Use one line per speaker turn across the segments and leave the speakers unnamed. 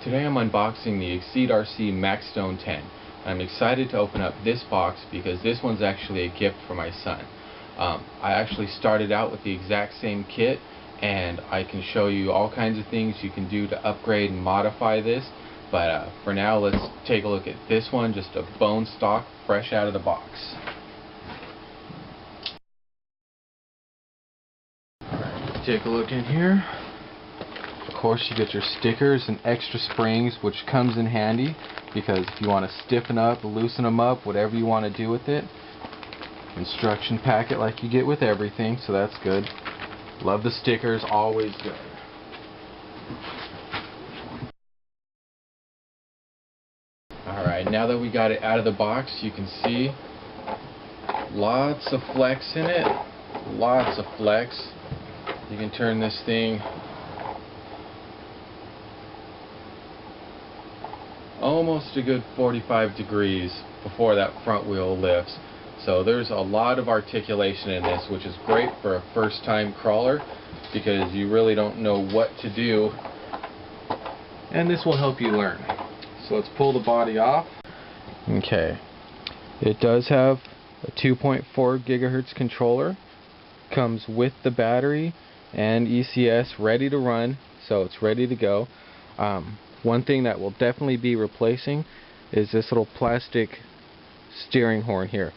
Today I'm unboxing the Exceed RC MaxStone10. I'm excited to open up this box because this one's actually a gift for my son. I actually started out with the exact same kit, and I can show you all kinds of things you can do to upgrade and modify this, but for now let's take a look at this one, just a bone stock fresh out of the box. Alright, take a look in here. Of course, you get your stickers and extra springs, which comes in handy because if you want to stiffen up, loosen them up, whatever you want to do with it. Instruction packet like you get with everything, so that's good. Love the stickers, always good. Alright, now that we got it out of the box, you can see lots of flex in it. Lots of flex. You can turn this thing almost a good 45 degrees before that front wheel lifts. So there's a lot of articulation in this, which is great for a first time crawler because you really don't know what to do, and this will help you learn. So let's pull the body off. Okay, it does have a 2.4 gigahertz controller, comes with the battery and ECS ready to run, so it's ready to go. One thing that will definitely be replacing is this little plastic steering horn here.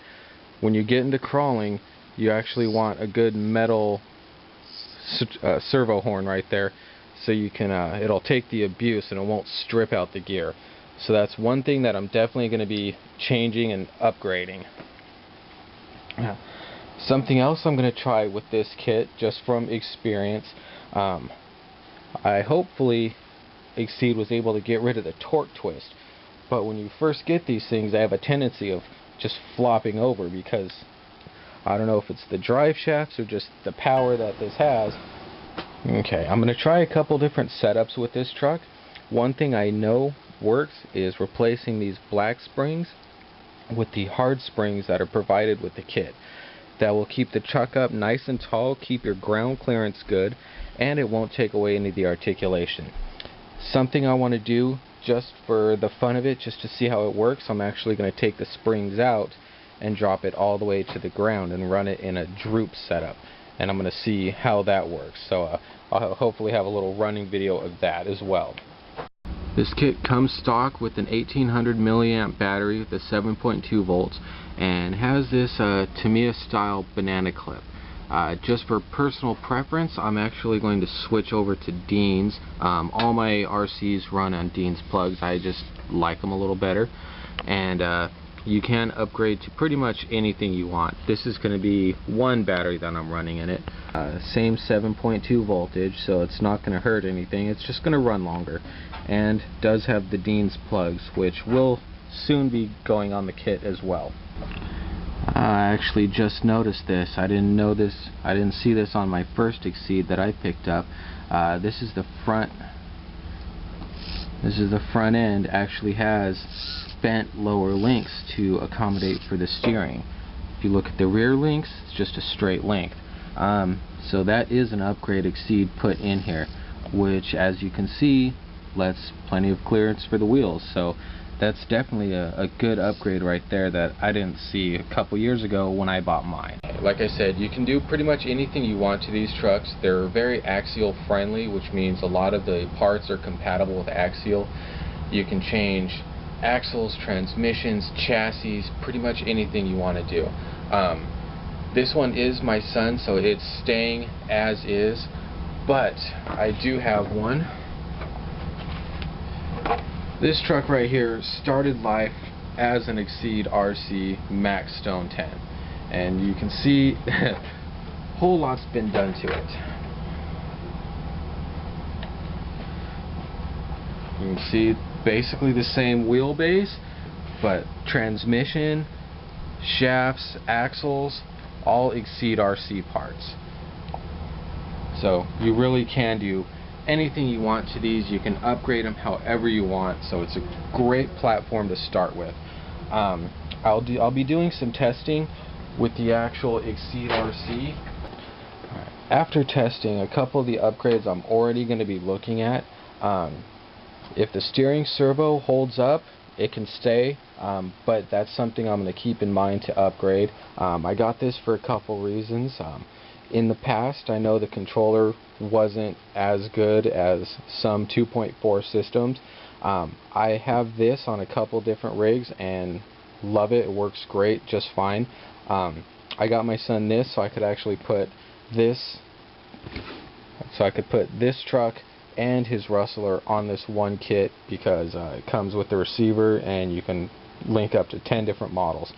When you get into crawling, you actually want a good metal servo horn right there, so you can it'll take the abuse and it won't strip out the gear. So that's one thing that I'm definitely going to be changing and upgrading. Something else I'm going to try with this kit, just from experience, I hopefully Exceed was able to get rid of the torque twist, but when you first get these things, they have a tendency of just flopping over because I don't know if it's the drive shafts or just the power that this has. Okay, I'm going to try a couple different setups with this truck. One thing I know works is replacing these black springs with the hard springs that are provided with the kit. That will keep the truck up nice and tall, keep your ground clearance good, and it won't take away any of the articulation. Something I want to do just for the fun of it, just to see how it works, I'm actually going to take the springs out and drop it all the way to the ground and run it in a droop setup, and I'm going to see how that works. So I'll hopefully have a little running video of that as well. This kit comes stock with an 1800 milliamp battery with a 7.2 volts and has this Tamiya style banana clip. Just for personal preference, I'm actually going to switch over to Dean's. All my RCs run on Dean's plugs. I just like them a little better, and you can upgrade to pretty much anything you want. This is going to be one battery that I'm running in it. Same 7.2 voltage, so it's not going to hurt anything. It's just going to run longer, and does have the Dean's plugs, which will soon be going on the kit as well. I actually just noticed this. I didn't know this. I didn't see this on my first Exceed that I picked up. This is the front. This is the front end. Actually has bent lower links to accommodate for the steering. If you look at the rear links, it's just a straight length. So that is an upgrade Exceed put in here, which, as you can see, lets plenty of clearance for the wheels. So that's definitely a good upgrade right there that I didn't see a couple years ago when I bought mine. Like I said, you can do pretty much anything you want to these trucks. They're very axial friendly, which means a lot of the parts are compatible with axial. You can change axles, transmissions, chassis, pretty much anything you want to do. This one is my son, so it's staying as is, but I do have one. This truck right here started life as an Exceed RC MaxStone10, and you can see a whole lot's been done to it. You can see basically the same wheelbase, but transmission, shafts, axles, all Exceed RC parts. So you really can do anything you want to these. You can upgrade them however you want, so it's a great platform to start with. I'll be doing some testing with the actual Exceed RC. After testing a couple of the upgrades I'm already going to be looking at, If the steering servo holds up, it can stay, but that's something I'm going to keep in mind to upgrade. I got this for a couple reasons. In the past, I know the controller wasn't as good as some 2.4 systems. I have this on a couple different rigs and love it. It works great, just fine. I got my son this so I could actually put this, truck and his rustler on this one kit, because it comes with the receiver and you can link up to 10 different models.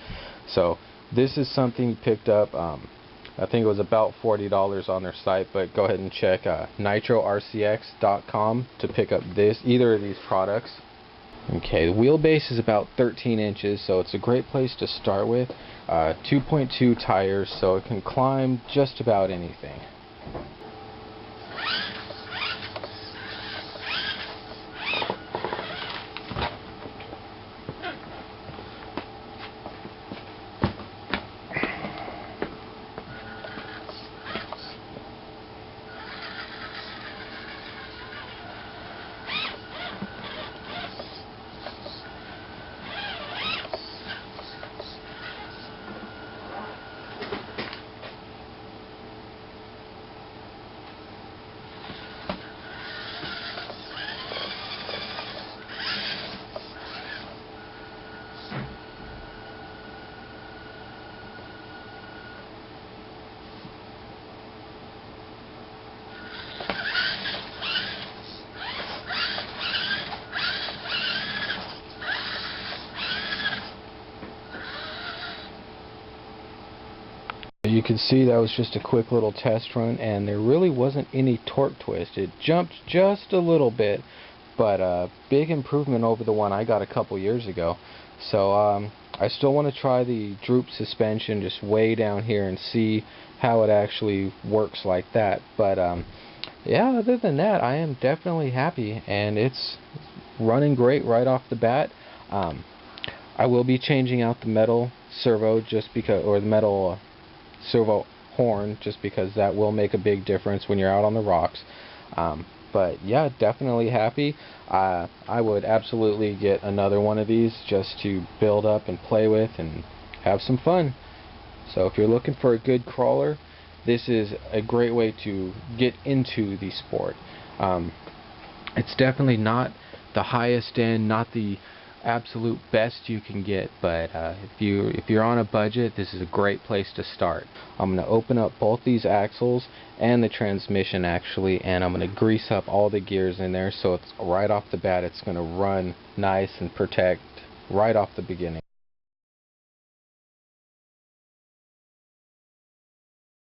So this is something he picked up. I think it was about $40 on their site, but go ahead and check nitrorcx.com to pick up either of these products. Okay, the wheelbase is about 13 inches, so it's a great place to start with. 2.2 tires, so it can climb just about anything. You can see that was just a quick little test run, and there really wasn't any torque twist. It jumped just a little bit, but a big improvement over the one I got a couple years ago. So I still want to try the droop suspension just way down here and see how it actually works like that. But yeah, other than that, I am definitely happy, and it's running great right off the bat. I will be changing out the metal servo just because, or the metal servo horn, just because that will make a big difference when you're out on the rocks. But yeah, definitely happy. I would absolutely get another one of these just to build up and play with and have some fun. So if you're looking for a good crawler, this is a great way to get into the sport. It's definitely not the highest end, not the absolute best you can get, but if you're on a budget, this is a great place to start. I'm going to open up both these axles and the transmission actually, and I'm going to grease up all the gears in there, so it's right off the bat it's going to run nice and protect right off the beginning.